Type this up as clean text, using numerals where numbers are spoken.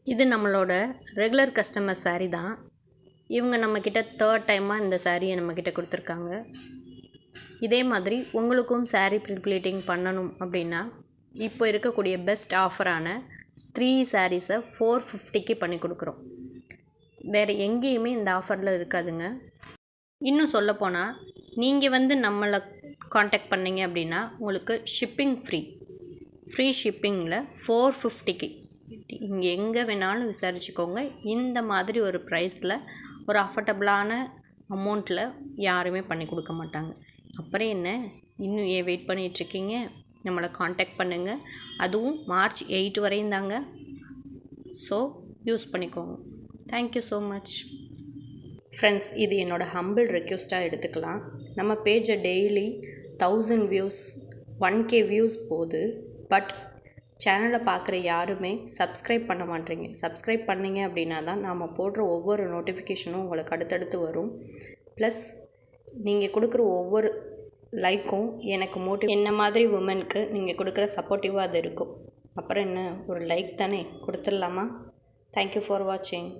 இது நம்மளோட regular customer saree தான். இவங்க நம்மக்கிட்ட 3rd டைமாக இந்த சாரியை நம்மக்கிட்ட கொடுத்துருக்காங்க. இதே மாதிரி உங்களுக்கும் saree ப்ளீட்டிங் பண்ணணும் அப்படின்னா இப்போ இருக்கக்கூடிய பெஸ்ட் ஆஃபரான 3 சாரீஸை 450க்கு பண்ணி கொடுக்குறோம். வேறு எங்கேயுமே இந்த ஆஃபரில் இருக்காதுங்க. இன்னும் சொல்லப்போனால் நீங்கள் நம்மளை காண்டாக்ட் பண்ணிங்க அப்படின்னா உங்களுக்கு ஷிப்பிங் ஃப்ரீ ஷிப்பிங்கில் 450க்கு இங்கே எங்கே வேணாலும் விசாரிச்சுக்கோங்க. இந்த மாதிரி ஒரு ப்ரைஸில் ஒரு அஃபர்டபுளான அமௌண்ட்டில் யாருமே பண்ணி கொடுக்க மாட்டாங்க. அப்புறம் என்ன, இன்னும் ஏன் வெயிட் பண்ணிகிட்ருக்கீங்க? நம்மளை காண்டாக்ட் பண்ணுங்கள். அதுவும் March 8 வரையும் தாங்க. ஸோ யூஸ் பண்ணிக்கோங்க. Thank you so much friends. இது என்னோடய ஹம்பிள் ரெக்வெஸ்ட்டாக எடுத்துக்கலாம். நம்ம பேஜை டெய்லி 1000 வியூஸ் 1K வியூஸ் போகுது. பட் சேனலை பார்க்குற யாருமே சப்ஸ்கிரைப் பண்ண மாட்டேறீங்க. சப்ஸ்கிரைப் பண்ணிங்க அப்படின்னா தான் நாம் போடுற ஒவ்வொரு நோட்டிஃபிகேஷனும் உங்களுக்கு அடுத்தடுத்து வரும். ப்ளஸ் நீங்கள் கொடுக்குற ஒவ்வொரு லைக்கும் எனக்கு என்ன மாதிரி உமனுக்கு நீங்கள் கொடுக்குற சப்போர்ட்டிவாக அது இருக்கும். அப்புறம் என்ன, ஒரு லைக் தானே கொடுத்துடலாமா? தேங்க்யூ ஃபார் வாட்சிங்.